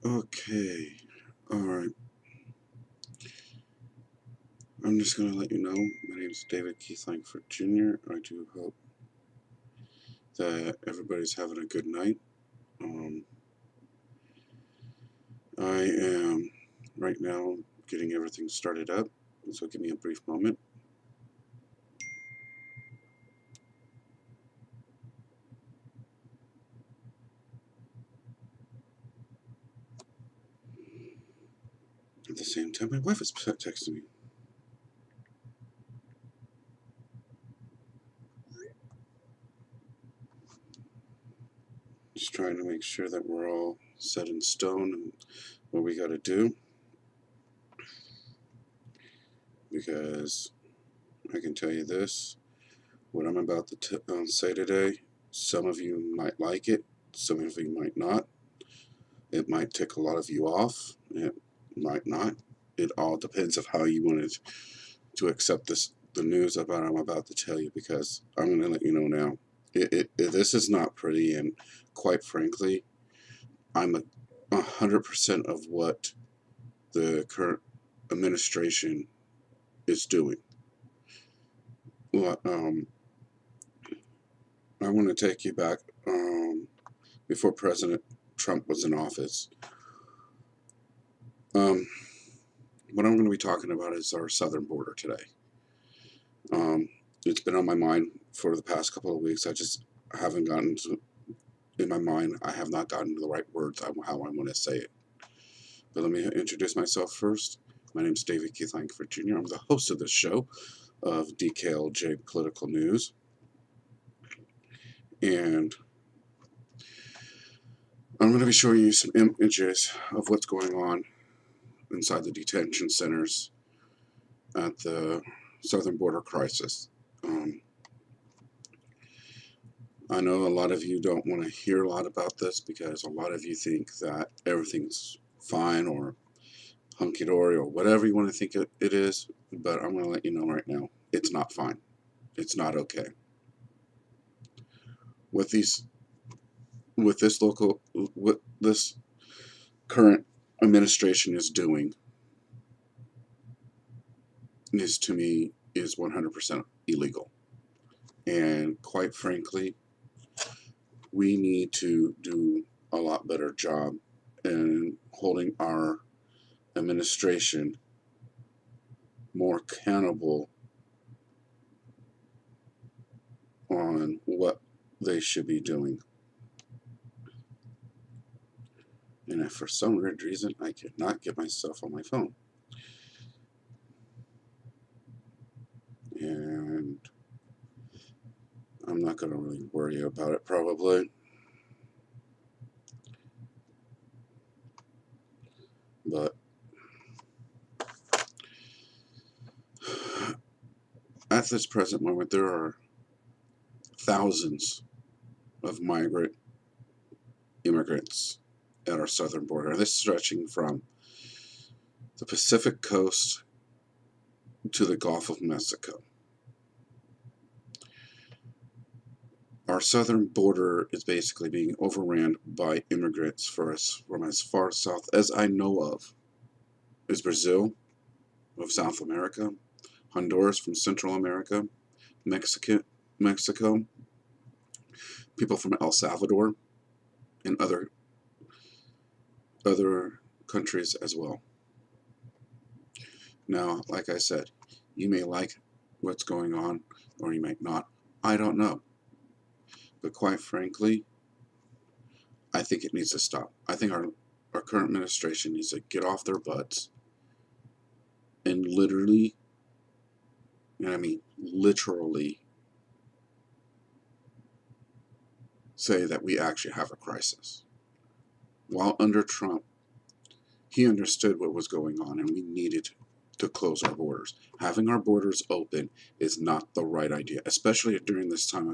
Okay, alright. I'm just going to let you know, my name is David Keith Langford Jr. I do hope that everybody's having a good night. I am right now getting everything started up, so give me a brief moment. At the same time, my wife is texting me. Just trying to make sure that we're all set in stone and what we got to do, because I can tell you this, what I'm about to say today, some of you might like it, some of you might not. It might tick a lot of you off, it might not. It all depends of how you wanted to accept the news about I'm about to tell you, because I'm going to let you know now. This is not pretty, and quite frankly, I'm 100% of what the current administration is doing. Well, I want to take you back before President Trump was in office. What I'm going to be talking about is our southern border today. It's been on my mind for the past couple of weeks. I just haven't gotten to, in my mind, I have not gotten to the right words on how I want to say it. But let me introduce myself first. My name is David Keith Langford Jr. I'm the host of this show of DKLJ Political News. And I'm going to be showing you some images of what's going on inside the detention centers at the southern border crisis. I know a lot of you don't want to hear a lot about this because a lot of you think that everything's fine or hunky-dory or whatever you want to think it is, but I'm going to let you know right now, it's not fine. It's not okay. What this current administration is doing is, to me, is 100% illegal. And quite frankly, we need to do a lot better job in holding our administration more accountable on what they should be doing. And if for some weird reason I cannot get myself on my phone. And I'm not going to really worry about it probably. But at this present moment, there are thousands of migrant immigrants at our southern border. This is stretching from the Pacific coast to the Gulf of Mexico. Our southern border is basically being overran by immigrants from as far south as I know of is Brazil of South America, Honduras from Central America, Mexico, people from El Salvador, and other countries as well. Now, like I said, you may like what's going on, or you might not. I don't know. But quite frankly, I think it needs to stop. I think our current administration needs to get off their butts and literally, and I mean literally, say that we actually have a crisis. While under Trump, he understood what was going on, and we needed to close our borders. Having our borders open is not the right idea, especially during this time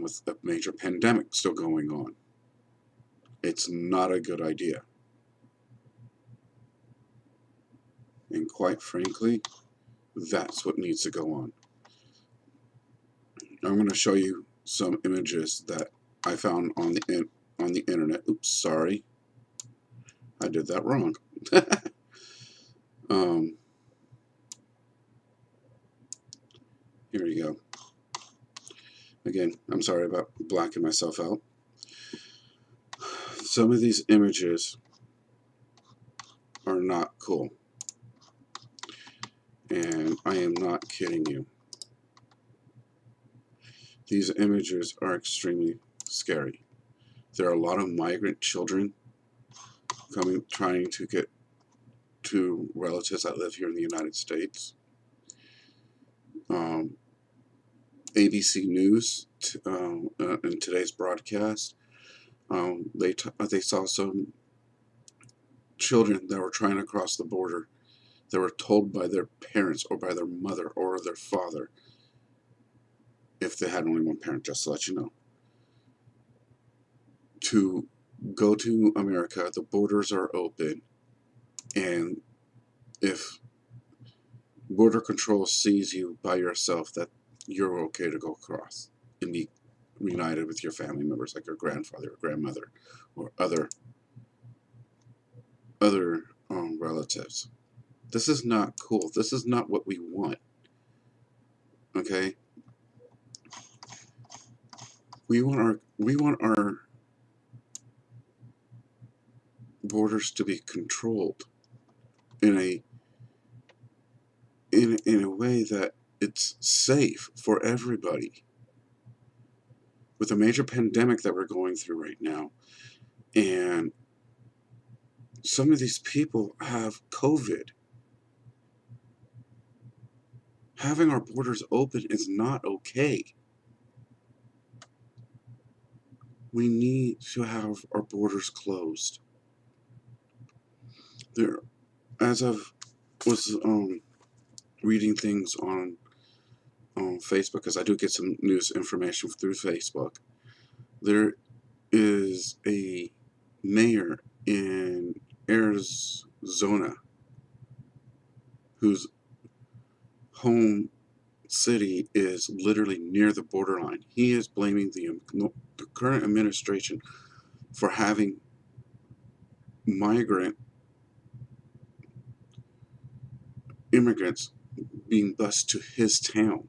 with a major pandemic still going on. It's not a good idea. And quite frankly, that's what needs to go on. I'm going to show you some images that I found on the internet. Oops, sorry. I did that wrong. um, Here you go. Again, I'm sorry about blacking myself out. Some of these images are not cool. And I am not kidding you. These images are extremely scary. There are a lot of migrant children trying to get to relatives that live here in the United States. ABC News in today's broadcast, they saw some children that were trying to cross the border that were told by their parents or by their mother or their father, if they had only one parent, just to let you know, to go to America. The borders are open, and if border control sees you by yourself, that you're okay to go across and be reunited with your family members, like your grandfather or grandmother or other relatives. This is not cool. This is not what we want. Okay? We want our borders to be controlled in a way that it's safe for everybody. With a major pandemic that we're going through right now, and some of these people have COVID. Having our borders open is not okay. We need to have our borders closed. There, as I was reading things on Facebook, because I do get some news information through Facebook, there is a mayor in Arizona whose home city is literally near the borderline. He is blaming the current administration for having migrant immigrants being bused to his town.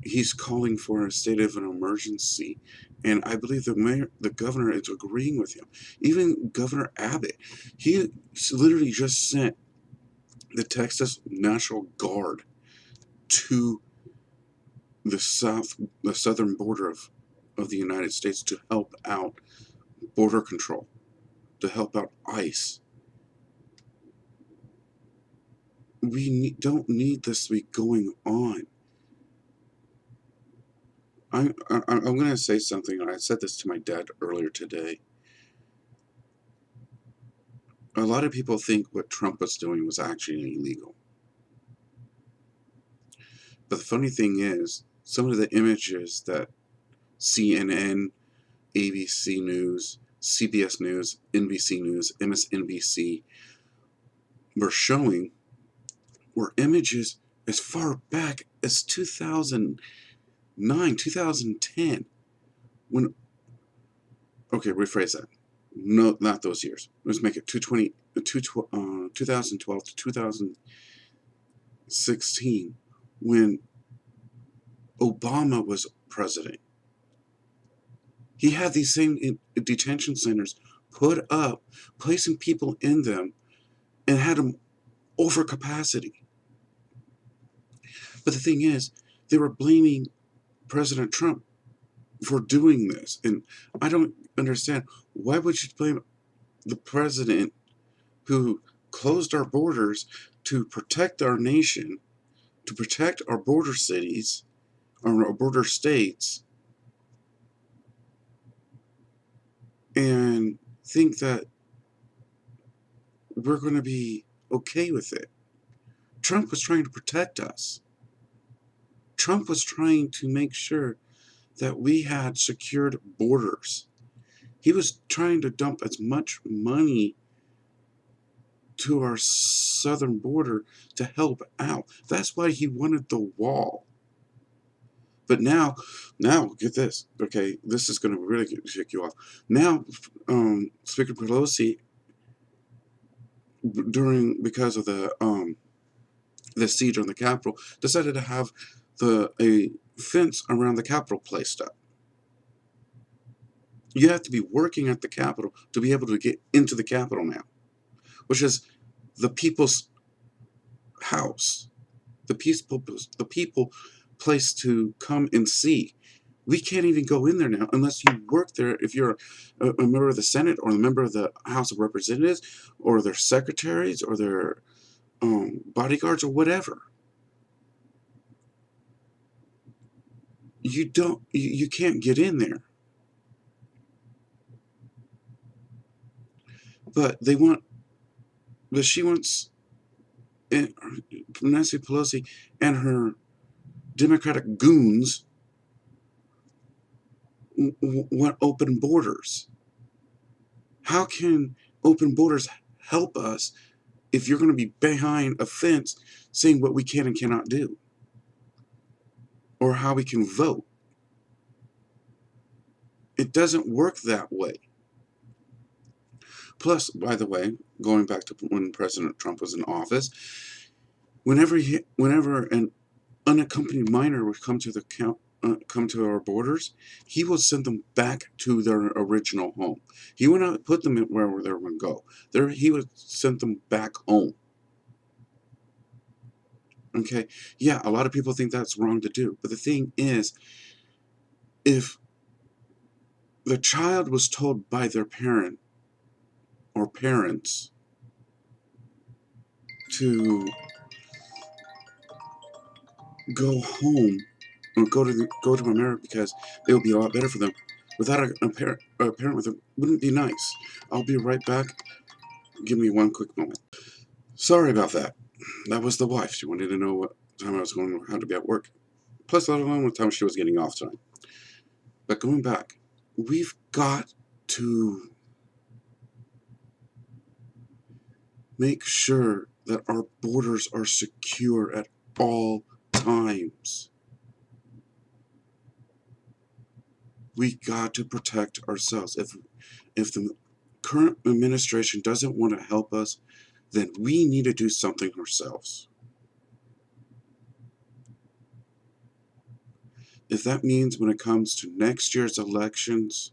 He's calling for a state of an emergency, and I believe the governor is agreeing with him. Even Governor Abbott, he literally just sent the Texas National Guard to the southern border of the United States to help out border control, to help out ICE. We don't need this to be going on. I'm going to say something, and I said this to my dad earlier today. A lot of people think what Trump was doing was actually illegal. But the funny thing is, some of the images that CNN, ABC News, CBS News, NBC News, MSNBC were showing were images as far back as 2009, 2010, when, okay, rephrase that. No, not those years. Let's make it 2012 to 2016, when Obama was president. He had these same detention centers put up, placing people in them, and had them over capacity. But the thing is, they were blaming President Trump for doing this. And I don't understand, why would you blame the president who closed our borders to protect our nation, to protect our border cities, or our border states, and think that we're going to be okay with it? Trump was trying to protect us. Trump was trying to make sure that we had secured borders. He was trying to dump as much money to our southern border to help out. That's why he wanted the wall. But now get this. Okay, this is going to really shake you off. Now, Speaker Pelosi, because of the siege on the Capitol, decided to have a fence around the Capitol placed up. You have to be working at the Capitol to be able to get into the Capitol now, which is the people's house, the people place to come and see. We can't even go in there now unless you work there. If you're a member of the Senate or a member of the House of Representatives or their secretaries or their bodyguards or whatever. You can't get in there. But she wants Nancy Pelosi and her Democratic goons want open borders. How can open borders help us if you're going to be behind a fence saying what we can and cannot do? Or how we can vote? It doesn't work that way. Plus, by the way, going back to when President Trump was in office, whenever an unaccompanied minor would come to our borders, he will send them back to their original home. He would not put them wherever they were going to go. He would send them back home. Okay, yeah, a lot of people think that's wrong to do, but the thing is, if the child was told by their parent or parents to go home or go to America because it would be a lot better for them, without a parent with them, wouldn't be nice. I'll be right back. Give me one quick moment. Sorry about that. That was the wife. She wanted to know what time I was going, how to be at work. Plus, let alone what time she was getting off time. But going back, we've got to make sure that our borders are secure at all times. We got to protect ourselves. If the current administration doesn't want to help us, then we need to do something ourselves. If that means when it comes to next year's elections,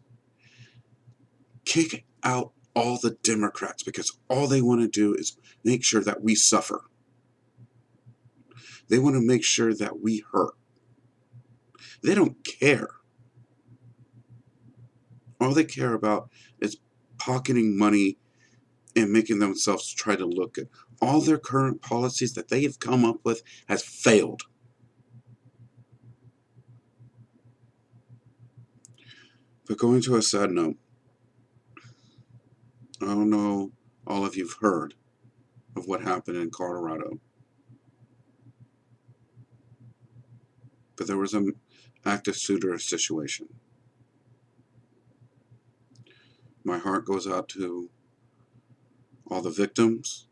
kick out all the Democrats, because all they want to do is make sure that we suffer. They want to make sure that we hurt. They don't care. All they care about is pocketing money and making themselves try to look good. All their current policies that they have come up with has failed. But going to a sad note, I don't know all of you've heard of what happened in Colorado, but there was an active shooter situation. My heart goes out to all the victims'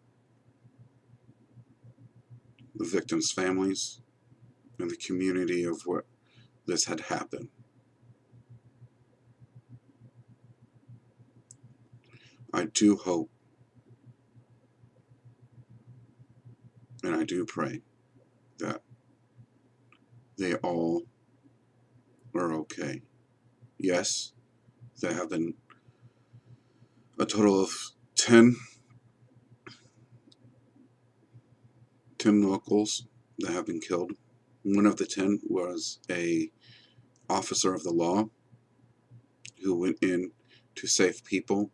families, and the community of what this had happened. I do hope and I do pray that they all are okay. Yes, there have been a total of 10 locals that have been killed. One of the 10 was a officer of the law who went in to save people.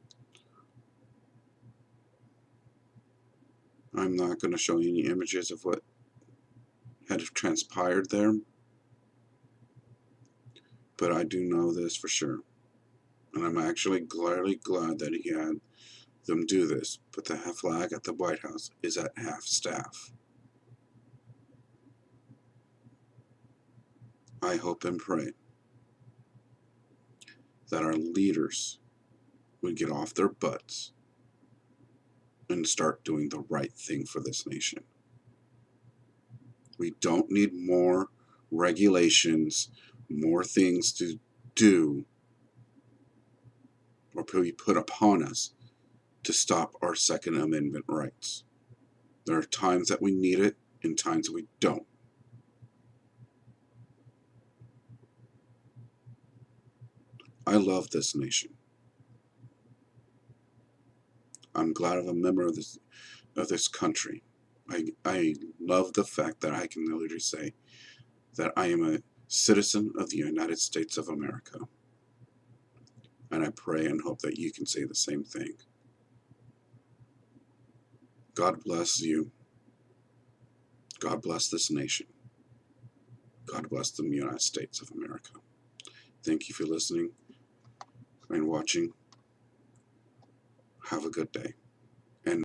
I'm not going to show you any images of what had transpired there, but I do know this for sure, and I'm actually glad that he had them do this. But the flag at the White House is at half staff. I hope and pray that our leaders would get off their butts and start doing the right thing for this nation. We don't need more regulations, more things to do or be put upon us to stop our Second Amendment rights. There are times that we need it and times we don't. I love this nation. I'm glad I'm a member of this country. I love the fact that I can literally say that I am a citizen of the United States of America. And I pray and hope that you can say the same thing. God bless you. God bless this nation. God bless the United States of America. Thank you for listening and watching. Have a good day.